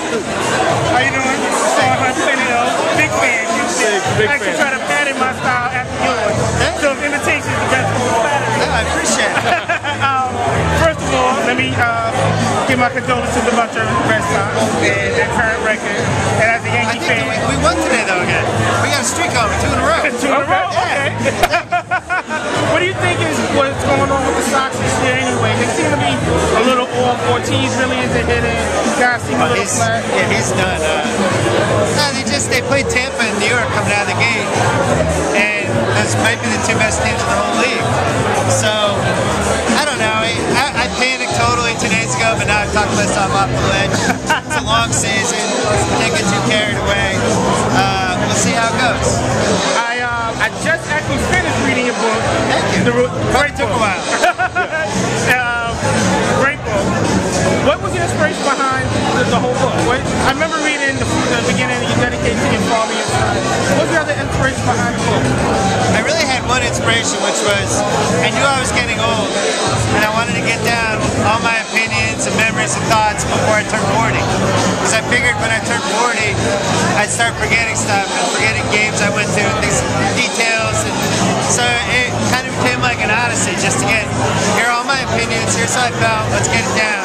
How you doing? Sean Hunt, Planetill. Big fan. Big I actually try to pattern my style after yours. So if invitations are best for Saturday. I appreciate it. First of all, let me give my condolences about your Red Sox and their current record. And as a Yankee fan, we won today though again. We got a streak over, 2 in a row. 2 in a row? Okay. What do you think is what's going on with the Sox this year anyway? They seem to be a little off. Ortiz really isn't hitting. Guys seem a little flat. Yeah, he's done. They played Tampa and New York coming out of the gate, and those might be the 2 best teams in the whole league. So I don't know. I panicked totally 2 days ago, but now I've talked myself off the ledge. It's a long season. Can't get too carried away. We'll see how it goes. I just actually finished reading your book. Thank you. Probably took a while. Great book. What was your inspiration behind the whole book? I remember reading the beginning you dedicated to your father and son. What was your other inspiration behind the book? I really had one inspiration, which was I knew I was getting old, and I wanted to get down all my opinions and memories and thoughts before I turned 40. Because I figured when I turned 40, I'd start forgetting stuff and forgetting games I went to and these details. And so it kind of became like an odyssey just to hear all my opinions, here's how I felt, let's get it down.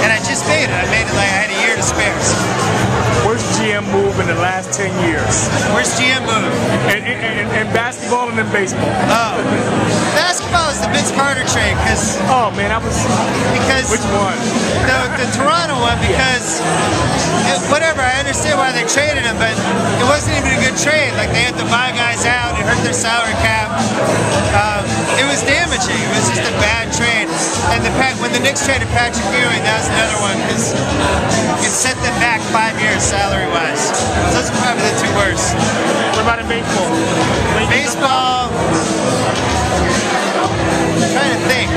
And I just made it. I made it like I had a year to spare. Worst GM move in the last 10 years? Worst GM move? In basketball and in baseball. Oh. Basketball is the Vince Carter trade, because... Oh, man, because... Which one? The Toronto one, because... Whatever, I understand why they traded him, but it wasn't even a good trade. Like, they had to buy guys out, it hurt their salary cap. It was damaging. It was just a bad trade. And when the Knicks traded Patrick Ewing, that was another one, because it set them back 5 years salary-wise. Those are probably the 2 worst. What about in baseball? Baseball... I'm trying to think.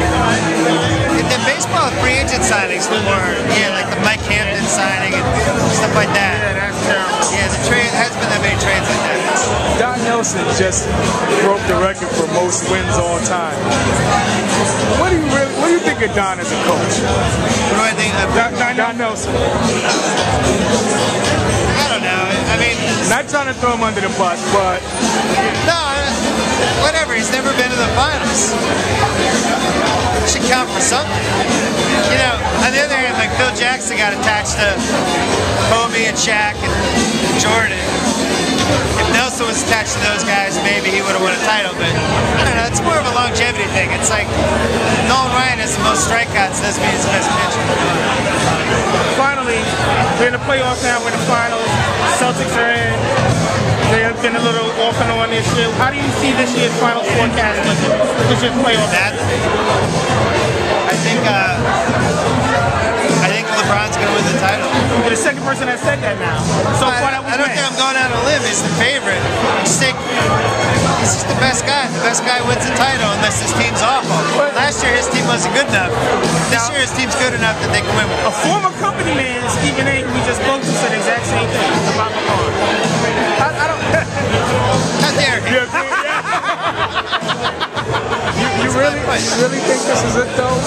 The baseball free agent signings were more, like the Mike Hampton signing and stuff like that. Yeah, that's terrible. Yeah, the trade hasn't been that many trades like that. Don Nelson just broke the record for most wins all time. What do you think of Don as a coach? What do I think of Don Nelson? I don't know. I mean, not trying to throw him under the bus, but no, whatever. He's never been to the finals. Should count for something. On the other hand, like Phil Jackson got attached to Kobe and Shaq and Jordan. If Nelson was attached to those guys, maybe he would have won a title, but I don't know, it's more of a longevity thing. It's like Nolan Ryan has the most strikeouts, doesn't mean he's the best pitcher. Finally, we're in the playoffs now, we're in the finals. Celtics are in. They have been a little off and on this year. How do you see this year's finals forecast looking? This year's playoffs? I think LeBron's going to win the title. You're the second person that said that now. So far, that was I don't think I'm going out on a limb. He's the favorite. He's just the best guy. The best guy wins the title unless his team's awful. Last year his team wasn't good enough. This year his team's good enough that they can win. A former company man, Stephen A., who we just spoke to, said the exact same thing about LeBron. I don't... How dare he? You really think this is it, though?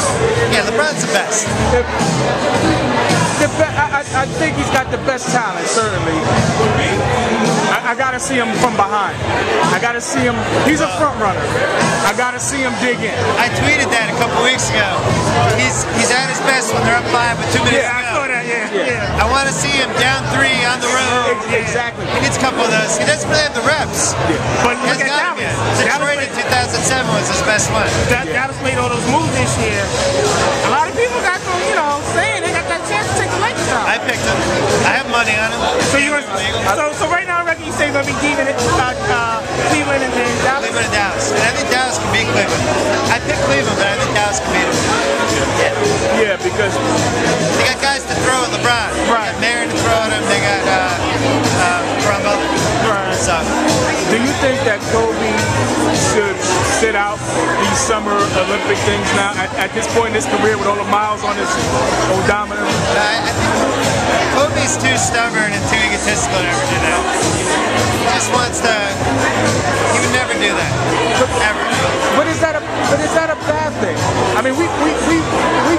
Yeah, LeBron's the best. I think he's got the best talent, certainly. I gotta see him from behind. I gotta see him. He's a front runner. I gotta see him dig in. I tweeted that a couple weeks ago. He's at his best when they're up 5 with 2 minutes to go. I saw that. Yeah. I want to see him down 3 on the road. Exactly. He needs a couple of those. He doesn't really have the reps. Yeah. But look at Dallas. Detroit in 2007 was his best one. Dallas made all those moves this year. A lot of people got them, saying they got that chance to take the Lakers out. I picked him. I have money on him. So right now, I reckon you say you're going to be giving it Cleveland and then Dallas? Cleveland and Dallas. And I think Dallas can beat Cleveland. I picked Cleveland, but I think Dallas can beat him. Yeah, because they got guys to throw at LeBron. Right. They got Marin to throw at him. They got Rumble. Right. So, do you think that Kobe should sit out these summer Olympic things now at this point in his career with all the miles on his odometer? I think Kobe's too stubborn and too egotistical to ever do that. He just wants to. He would never do that. Ever. But is that a bad thing? I mean, we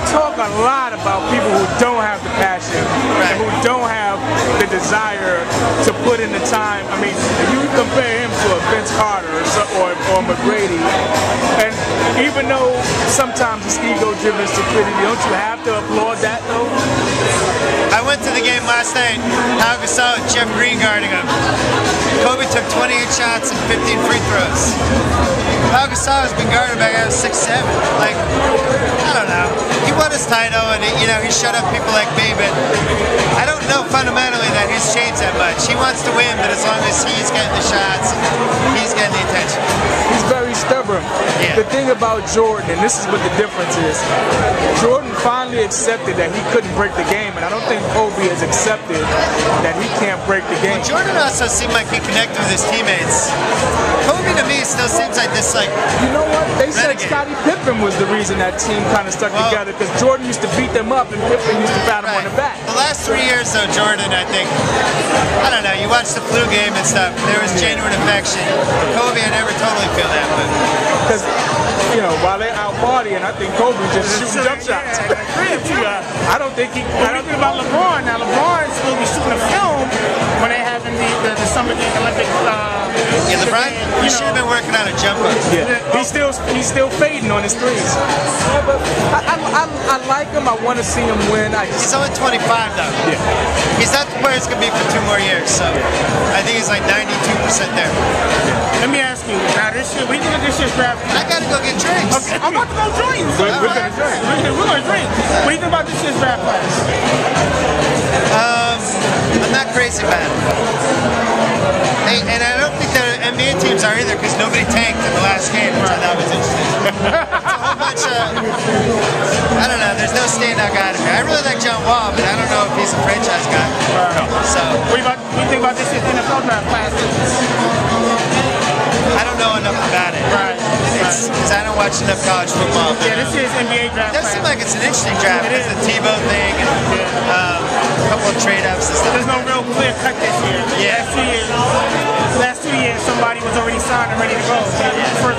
talk a lot about people who don't have the passion and who don't have desire to put in the time. I mean, if you compare him to a Vince Carter or McGrady, and even though sometimes it's ego-driven stupidity, don't you have to applaud that though? I went to the game last night. Pau Gasol and Jeff Green guarding him. Kobe took 28 shots and 15 free throws. Pau Gasol has been guarded by guys 6'7". Like, I don't know. He won his title and he shut up people like me, but I don't know fundamentally that he's changed that much. He wants to win, but as long as he's getting the shots, he's getting the attention. He's very stubborn. Yeah. The thing about Jordan, and this is what the difference is, Jordan finally accepted that he couldn't break the game, and I don't think Kobe has accepted that he can't break the game. Well, Jordan also seemed like he connected with his teammates. Kobe to me still seems like this, like, you know what? They said renegade. Scottie Pippen was the reason that team kind of stuck together, because Jordan used to beat them up and Pippen used to pat him on the back. The last 3 years, though, Jordan, I think, I don't know, you watch the flu game and stuff, there was genuine affection. Kobe, I never totally feel that, but... Because, you know, while they're out partying, I think Kobe's just shooting jump shots. I don't think he... I don't think about LeBron. Now, LeBron will be shooting a film when they're having the Summer Olympic... Yeah, LeBron, he should have been working on a jumper. Yeah. He's still fading on his threes. Yeah, but I like him. I want to see him win. He's only 25 though. Yeah. He's not the player he's going to be for 2 more years, so I think he's like 92% there. Let me ask you, now this year, we think this year's draft. I got to go get drinks. Okay, I'm about to go drink. We're going to drink. We're going to drink. What do you think about this year's draft class? I'm not crazy about it. And I don't think the NBA teams are either, because nobody tanked in the last game, which I thought was interesting. It's a whole bunch of, I don't know, there's no standout guy to me. I really like John Wall, but I don't know if he's a franchise guy. So, What do you think about this year's NFL draft class? I don't know enough about it. Right. Because I don't watch enough college football. Yeah, this year's NBA draft It does class. seem like it's an interesting draft. It There's is. the Tebow thing and a couple of trade-ups and stuff. There's no real clear cut this year. Yeah. Last 2 years, somebody was already signed and ready to go. First